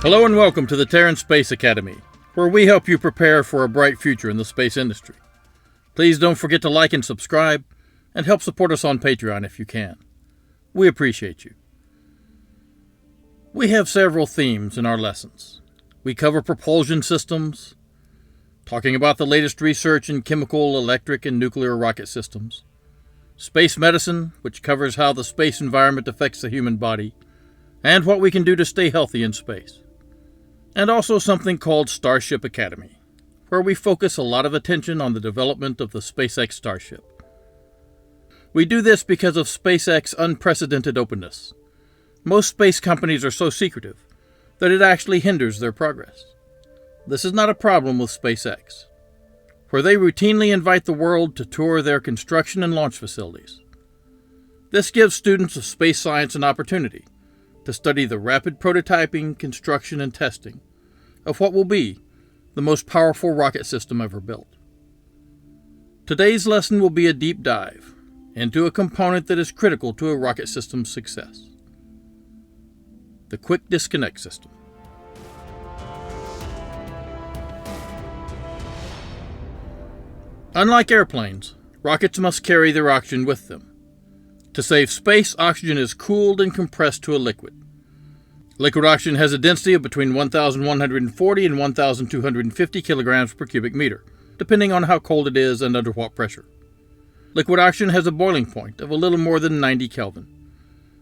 Hello and welcome to the Terran Space Academy, where we help you prepare for a bright future in the space industry. Please don't forget to like and subscribe, and help support us on Patreon if you can. We appreciate you. We have several themes in our lessons. We cover propulsion systems, talking about the latest research in chemical, electric, and nuclear rocket systems. Space medicine, which covers how the space environment affects the human body, and what we can do to stay healthy in space. And also something called Starship Academy, where we focus a lot of attention on the development of the SpaceX Starship. We do this because of SpaceX's unprecedented openness. Most space companies are so secretive that it actually hinders their progress. This is not a problem with SpaceX, where they routinely invite the world to tour their construction and launch facilities. This gives students of space science an opportunity to study the rapid prototyping, construction, and testing of what will be the most powerful rocket system ever built. Today's lesson will be a deep dive into a component that is critical to a rocket system's success: the quick disconnect system. Unlike airplanes, rockets must carry their oxygen with them. To save space, oxygen is cooled and compressed to a liquid. Liquid oxygen has a density of between 1,140 and 1,250 kilograms per cubic meter, depending on how cold it is and under what pressure. Liquid oxygen has a boiling point of a little more than 90 Kelvin,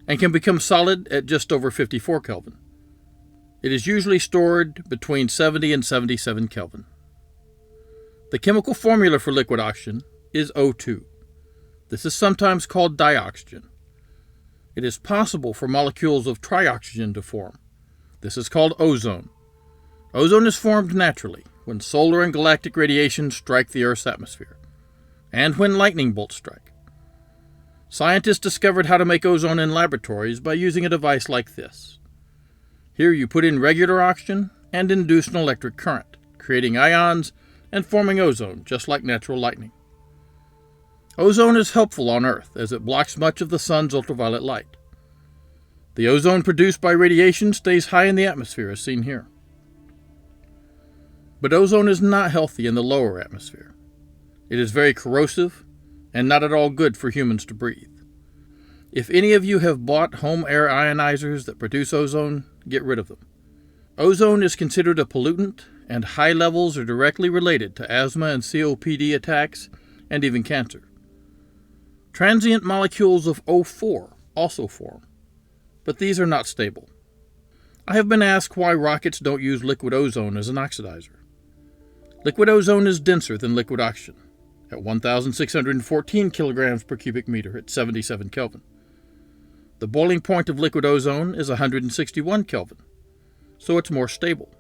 and can become solid at just over 54 Kelvin. It is usually stored between 70 and 77 Kelvin. The chemical formula for liquid oxygen is O2. This is sometimes called dioxygen. It is possible for molecules of trioxygen to form. This is called ozone. Ozone is formed naturally when solar and galactic radiation strike the Earth's atmosphere, and when lightning bolts strike. Scientists discovered how to make ozone in laboratories by using a device like this. Here you put in regular oxygen and induce an electric current, creating ions and forming ozone, just like natural lightning. Ozone is helpful on Earth as it blocks much of the sun's ultraviolet light. The ozone produced by radiation stays high in the atmosphere, as seen here. But ozone is not healthy in the lower atmosphere. It is very corrosive and not at all good for humans to breathe. If any of you have bought home air ionizers that produce ozone, get rid of them. Ozone is considered a pollutant, and high levels are directly related to asthma and COPD attacks and even cancer. Transient molecules of O4 also form, but these are not stable. I have been asked why rockets don't use liquid ozone as an oxidizer. Liquid ozone is denser than liquid oxygen, at 1,614 kilograms per cubic meter at 77 Kelvin. The boiling point of liquid ozone is 161 Kelvin, so it's more stable.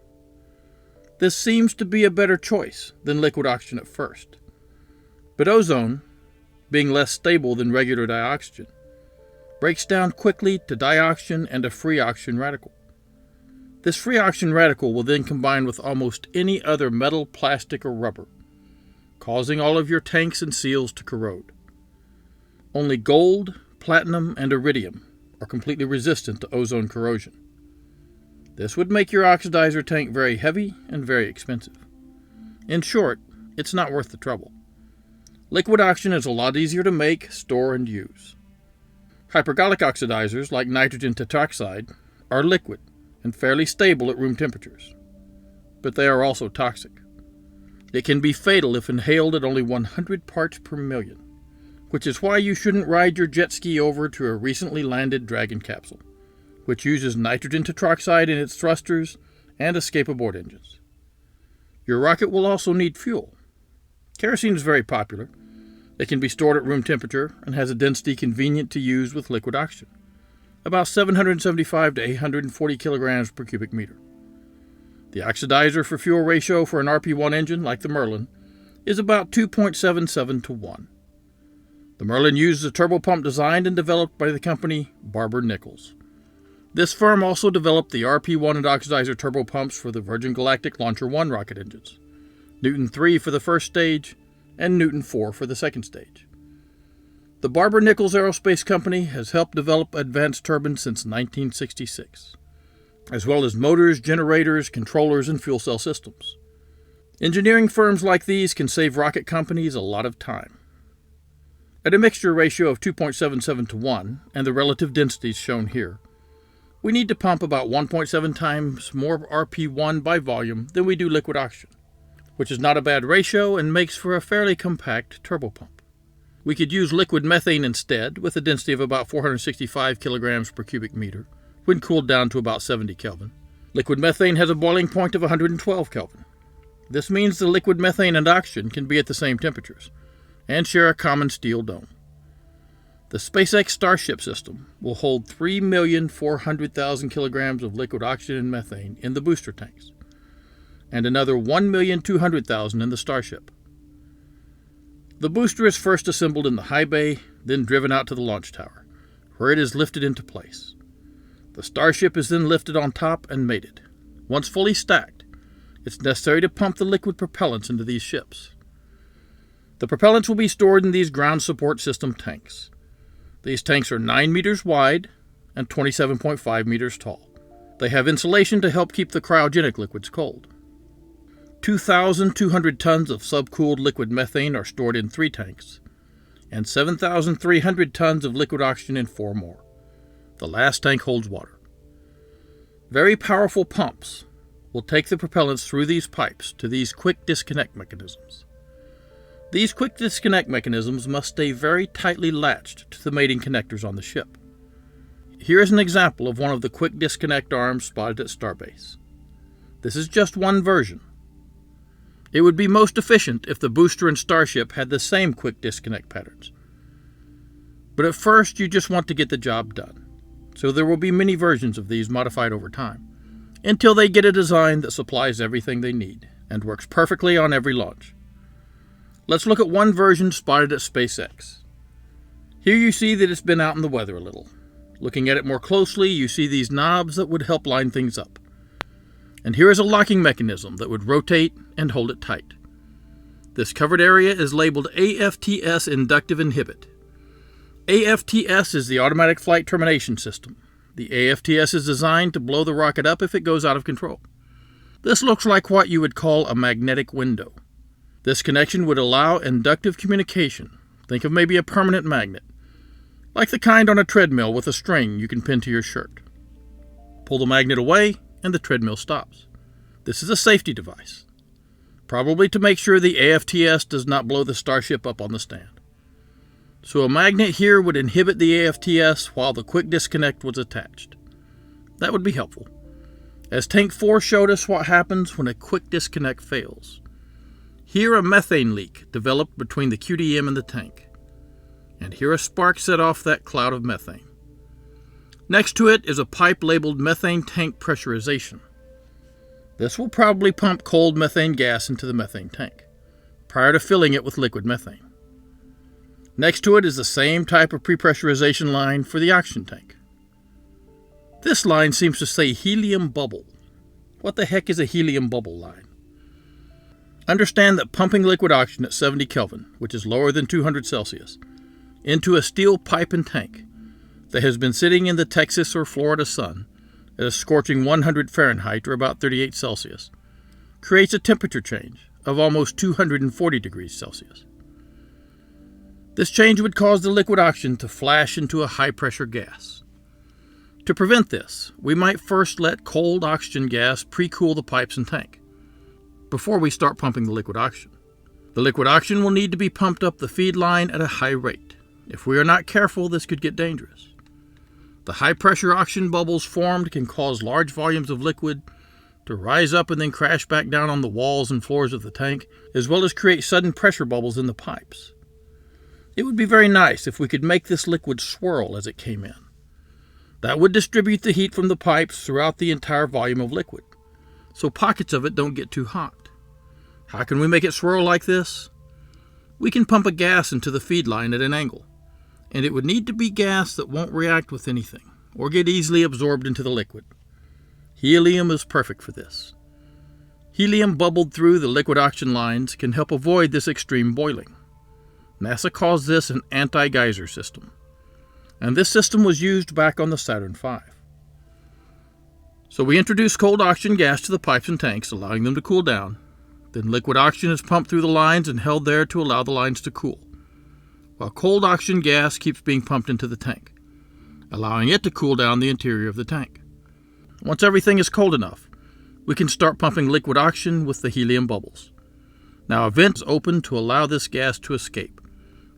This seems to be a better choice than liquid oxygen at first. But ozone, being less stable than regular dioxygen, breaks down quickly to dioxygen and a free oxygen radical. This free oxygen radical will then combine with almost any other metal, plastic, or rubber, causing all of your tanks and seals to corrode. Only gold, platinum, and iridium are completely resistant to ozone corrosion. This would make your oxidizer tank very heavy and very expensive. In short, it's not worth the trouble. Liquid oxygen is a lot easier to make, store, and use. Hypergolic oxidizers, like nitrogen tetroxide, are liquid and fairly stable at room temperatures, but they are also toxic. It can be fatal if inhaled at only 100 parts per million, which is why you shouldn't ride your jet ski over to a recently landed Dragon capsule, which uses nitrogen tetroxide in its thrusters and escape aboard engines. Your rocket will also need fuel. Kerosene is very popular. It can be stored at room temperature and has a density convenient to use with liquid oxygen, about 775 to 840 kilograms per cubic meter. The oxidizer for fuel ratio for an RP-1 engine, like the Merlin, is about 2.77 to 1. The Merlin uses a turbopump designed and developed by the company Barber-Nichols. This firm also developed the RP-1 and oxidizer turbopumps for the Virgin Galactic Launcher 1 rocket engines, Newton 3 for the first stage, and Newton 4 for the second stage. The Barber-Nichols Aerospace Company has helped develop advanced turbines since 1966. as well as motors, generators, controllers, and fuel cell systems. Engineering firms like these can save rocket companies a lot of time. At a mixture ratio of 2.77 to 1, and the relative densities shown here, we need to pump about 1.7 times more RP1 by volume than we do liquid oxygen, which is not a bad ratio and makes for a fairly compact turbopump. We could use liquid methane instead, with a density of about 465 kilograms per cubic meter, when cooled down to about 70 Kelvin. Liquid methane has a boiling point of 112 Kelvin. This means the liquid methane and oxygen can be at the same temperatures, and share a common steel dome. The SpaceX Starship system will hold 3,400,000 kilograms of liquid oxygen and methane in the booster tanks, and another 1,200,000 in the Starship. The booster is first assembled in the high bay, then driven out to the launch tower, where it is lifted into place. The Starship is then lifted on top and mated. Once fully stacked, it's necessary to pump the liquid propellants into these ships. The propellants will be stored in these ground support system tanks. These tanks are 9 meters wide and 27.5 meters tall. They have insulation to help keep the cryogenic liquids cold. 2,200 tons of subcooled liquid methane are stored in 3 tanks, and 7,300 tons of liquid oxygen in 4 more. The last tank holds water. Very powerful pumps will take the propellants through these pipes to these quick disconnect mechanisms. These quick disconnect mechanisms must stay very tightly latched to the mating connectors on the ship. Here is an example of one of the quick disconnect arms spotted at Starbase. This is just one version. It would be most efficient if the booster and Starship had the same quick disconnect patterns. But at first, you just want to get the job done. So there will be many versions of these modified over time, until they get a design that supplies everything they need and works perfectly on every launch. Let's look at one version spotted at SpaceX. Here you see that it's been out in the weather a little. Looking at it more closely, you see these knobs that would help line things up. And here is a locking mechanism that would rotate and hold it tight. This covered area is labeled AFTS Inductive Inhibit. AFTS is the Automatic Flight Termination System. The AFTS is designed to blow the rocket up if it goes out of control. This looks like what you would call a magnetic window. This connection would allow inductive communication. Think of maybe a permanent magnet, like the kind on a treadmill with a string you can pin to your shirt. Pull the magnet away and the treadmill stops. This is a safety device, probably to make sure the AFTS does not blow the Starship up on the stand. So a magnet here would inhibit the AFTS while the quick disconnect was attached. That would be helpful, as Tank 4 showed us what happens when a quick disconnect fails. Here a methane leak developed between the QDM and the tank, and here a spark set off that cloud of methane. Next to it is a pipe labeled methane tank pressurization. This will probably pump cold methane gas into the methane tank, prior to filling it with liquid methane. Next to it is the same type of prepressurization line for the oxygen tank. This line seems to say helium bubble. What the heck is a helium bubble line? Understand that pumping liquid oxygen at 70 Kelvin, which is lower than 200 Celsius, into a steel pipe and tank that has been sitting in the Texas or Florida sun at a scorching 100 Fahrenheit or about 38 Celsius, creates a temperature change of almost 240 degrees Celsius. This change would cause the liquid oxygen to flash into a high-pressure gas. To prevent this, we might first let cold oxygen gas pre-cool the pipes and tank before we start pumping the liquid oxygen. The liquid oxygen will need to be pumped up the feed line at a high rate. If we are not careful, this could get dangerous. The high-pressure oxygen bubbles formed can cause large volumes of liquid to rise up and then crash back down on the walls and floors of the tank, as well as create sudden pressure bubbles in the pipes. It would be very nice if we could make this liquid swirl as it came in. That would distribute the heat from the pipes throughout the entire volume of liquid, so pockets of it don't get too hot. How can we make it swirl like this? We can pump a gas into the feed line at an angle, and it would need to be gas that won't react with anything or get easily absorbed into the liquid. Helium is perfect for this. Helium bubbled through the liquid oxygen lines can help avoid this extreme boiling. NASA calls this an anti-geyser system, and this system was used back on the Saturn V. So we introduce cold oxygen gas to the pipes and tanks, allowing them to cool down. Then liquid oxygen is pumped through the lines and held there to allow the lines to cool, while cold oxygen gas keeps being pumped into the tank, allowing it to cool down the interior of the tank. Once everything is cold enough, we can start pumping liquid oxygen with the helium bubbles. Now a vent is open to allow this gas to escape,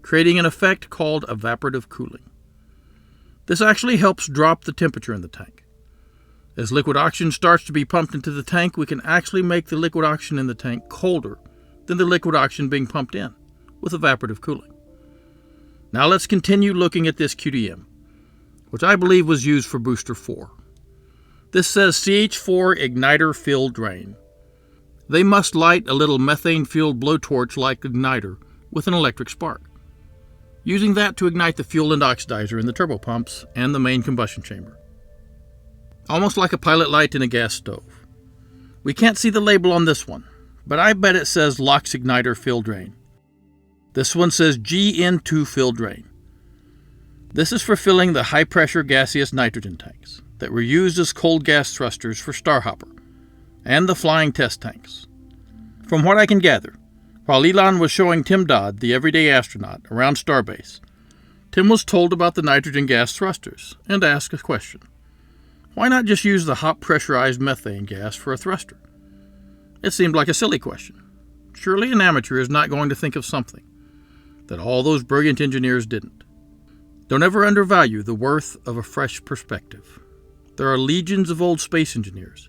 creating an effect called evaporative cooling. This actually helps drop the temperature in the tank. As liquid oxygen starts to be pumped into the tank, we can actually make the liquid oxygen in the tank colder than the liquid oxygen being pumped in, with evaporative cooling. Now let's continue looking at this QDM, which I believe was used for Booster 4. This says CH4 Igniter Fill Drain. They must light a little methane-fueled blowtorch-like igniter with an electric spark, using that to ignite the fuel and oxidizer in the turbopumps and the main combustion chamber. Almost like a pilot light in a gas stove. We can't see the label on this one, but I bet it says LOX Igniter Fill Drain. This one says GN2 Fill Drain. This is for filling the high-pressure gaseous nitrogen tanks that were used as cold gas thrusters for Starhopper and the flying test tanks. From what I can gather, while Elon was showing Tim Dodd, the everyday astronaut, around Starbase, Tim was told about the nitrogen gas thrusters and asked a question. Why not just use the hot pressurized methane gas for a thruster? It seemed like a silly question. Surely an amateur is not going to think of something that all those brilliant engineers didn't. Don't ever undervalue the worth of a fresh perspective. There are legions of old space engineers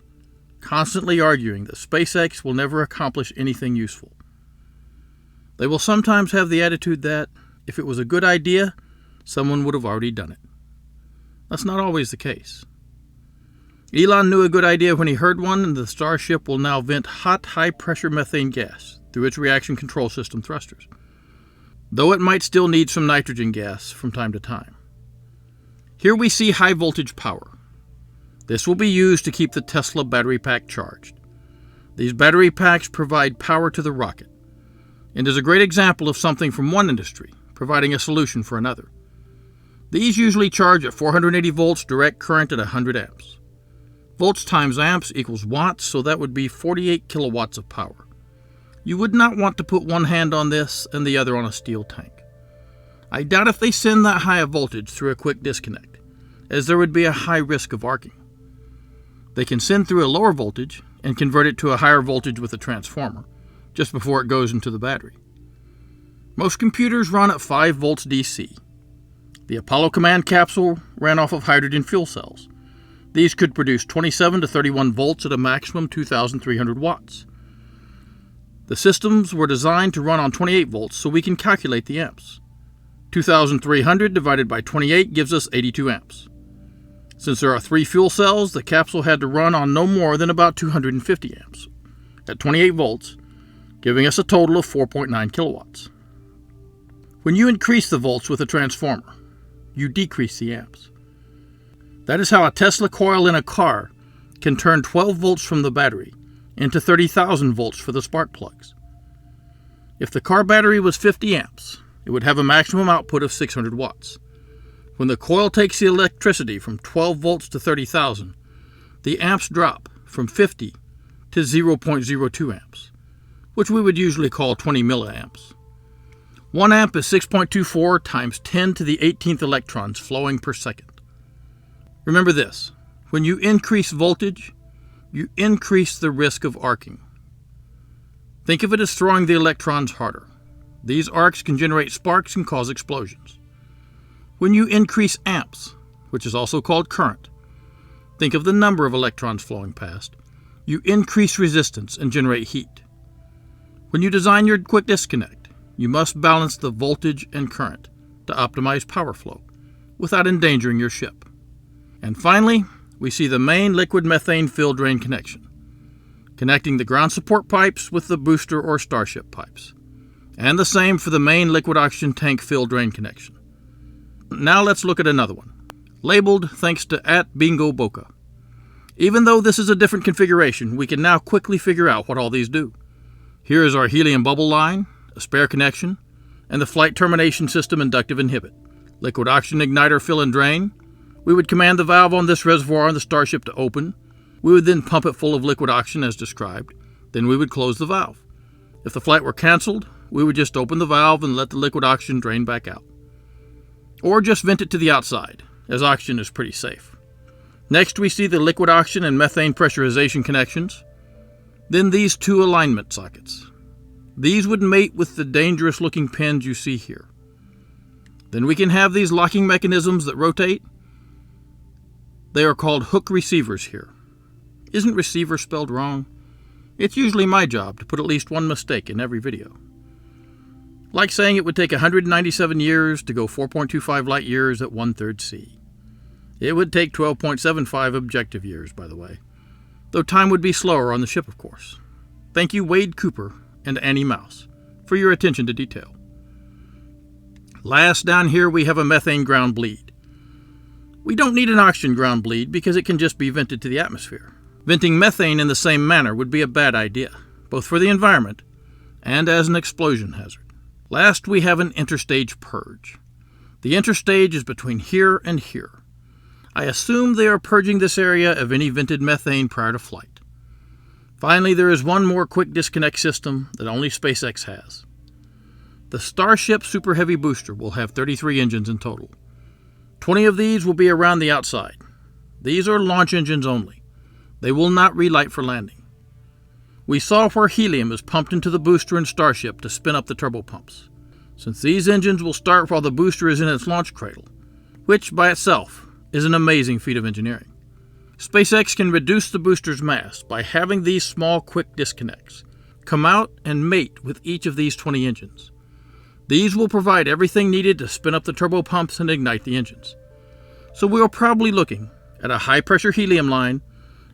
constantly arguing that SpaceX will never accomplish anything useful. They will sometimes have the attitude that, if it was a good idea, someone would have already done it. That's not always the case. Elon knew a good idea when he heard one, and the Starship will now vent hot, high-pressure methane gas through its reaction control system thrusters, though it might still need some nitrogen gas from time to time. Here we see high-voltage power. This will be used to keep the Tesla battery pack charged. These battery packs provide power to the rocket, and is a great example of something from one industry providing a solution for another. These usually charge at 480 volts direct current at 100 amps. Volts times amps equals watts, so that would be 48 kilowatts of power. You would not want to put one hand on this and the other on a steel tank. I doubt if they send that high a voltage through a quick disconnect, as there would be a high risk of arcing. They can send through a lower voltage and convert it to a higher voltage with a transformer, just before it goes into the battery. Most computers run at 5 volts DC. The Apollo command capsule ran off of hydrogen fuel cells. These could produce 27 to 31 volts at a maximum 2,300 watts. The systems were designed to run on 28 volts, so we can calculate the amps. 2,300 divided by 28 gives us 82 amps. Since there are 3 fuel cells, the capsule had to run on no more than about 250 amps at 28 volts, giving us a total of 4.9 kilowatts. When you increase the volts with a transformer, you decrease the amps. That is how a Tesla coil in a car can turn 12 volts from the battery into 30,000 volts for the spark plugs. If the car battery was 50 amps, it would have a maximum output of 600 watts. When the coil takes the electricity from 12 volts to 30,000, the amps drop from 50 to 0.02 amps, which we would usually call 20 milliamps. 1 amp is 6.24 times 10 to the 18th electrons flowing per second. Remember this, when you increase voltage, you increase the risk of arcing. Think of it as throwing the electrons harder. These arcs can generate sparks and cause explosions. When you increase amps, which is also called current, think of the number of electrons flowing past, you increase resistance and generate heat. When you design your quick disconnect, you must balance the voltage and current to optimize power flow without endangering your ship. And finally, we see the main liquid methane fill drain connection, connecting the ground support pipes with the booster or Starship pipes, and the same for the main liquid oxygen tank fill drain connection. Now let's look at another one, labeled thanks to @BingoBoca. Even though this is a different configuration, we can now quickly figure out what all these do. Here is our helium bubble line, a spare connection, and the flight termination system inductive inhibit, liquid oxygen igniter fill and drain. We would command the valve on this reservoir on the Starship to open, We would then pump it full of liquid oxygen as described. Then we would close the valve. If the flight were canceled, we would just open the valve and let the liquid oxygen drain back out. Or just vent it to the outside, as oxygen is pretty safe. Next, we see the liquid oxygen and methane pressurization connections. Then these two alignment sockets. These would mate with the dangerous-looking pins you see here. Then we can have these locking mechanisms that rotate. They are called hook receivers here. Isn't receiver spelled wrong? It's usually my job to put at least one mistake in every video. Like saying it would take 197 years to go 4.25 light years at 1/3 C. It would take 12.75 objective years, by the way. Though time would be slower on the ship, of course. Thank you, Wade Cooper and Annie Mouse, for your attention to detail. Last, down here we have a methane ground bleed. We don't need an oxygen ground bleed because it can just be vented to the atmosphere. Venting methane in the same manner would be a bad idea, both for the environment and as an explosion hazard. Last, we have an interstage purge. The interstage is between here and here. I assume they are purging this area of any vented methane prior to flight. Finally, there is one more quick disconnect system that only SpaceX has. The Starship Super Heavy booster will have 33 engines in total. 20 of these will be around the outside. These are launch engines only. They will not relight for landing. We saw where helium is pumped into the booster and Starship to spin up the turbopumps. Since these engines will start while the booster is in its launch cradle, which by itself is an amazing feat of engineering. SpaceX can reduce the booster's mass by having these small quick disconnects come out and mate with each of these 20 engines. These will provide everything needed to spin up the turbopumps and ignite the engines. So we are probably looking at a high-pressure helium line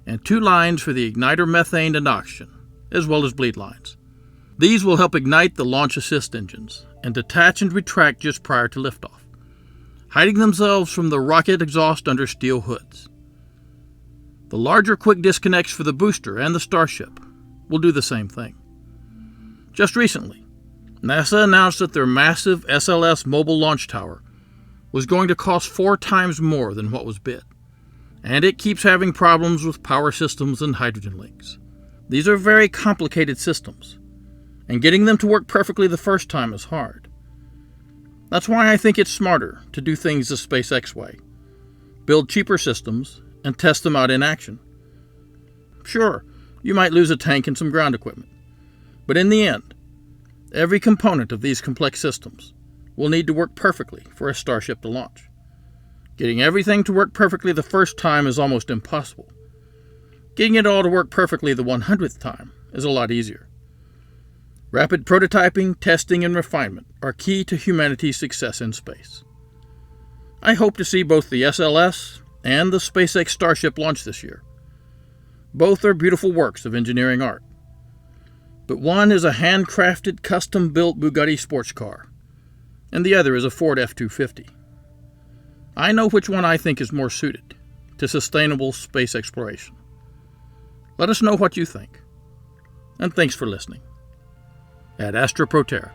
and 2 lines for the igniter methane and oxygen, as well as bleed lines. These will help ignite the launch assist engines and detach and retract just prior to liftoff, hiding themselves from the rocket exhaust under steel hoods. The larger quick disconnects for the booster and the Starship will do the same thing. Just recently, NASA announced that their massive SLS mobile launch tower was going to cost 4 times more than what was bid, and it keeps having problems with power systems and hydrogen leaks. These are very complicated systems, and getting them to work perfectly the first time is hard. That's why I think it's smarter to do things the SpaceX way. Build cheaper systems and test them out in action. Sure, you might lose a tank and some ground equipment, but in the end, every component of these complex systems will need to work perfectly for a Starship to launch. Getting everything to work perfectly the first time is almost impossible. Getting it all to work perfectly the 100th time is a lot easier. Rapid prototyping, testing, and refinement are key to humanity's success in space. I hope to see both the SLS and the SpaceX Starship launch this year. Both are beautiful works of engineering art. But one is a handcrafted, custom-built Bugatti sports car, and the other is a Ford F-250. I know which one I think is more suited to sustainable space exploration. Let us know what you think. And thanks for listening. At Astra Pro Terra.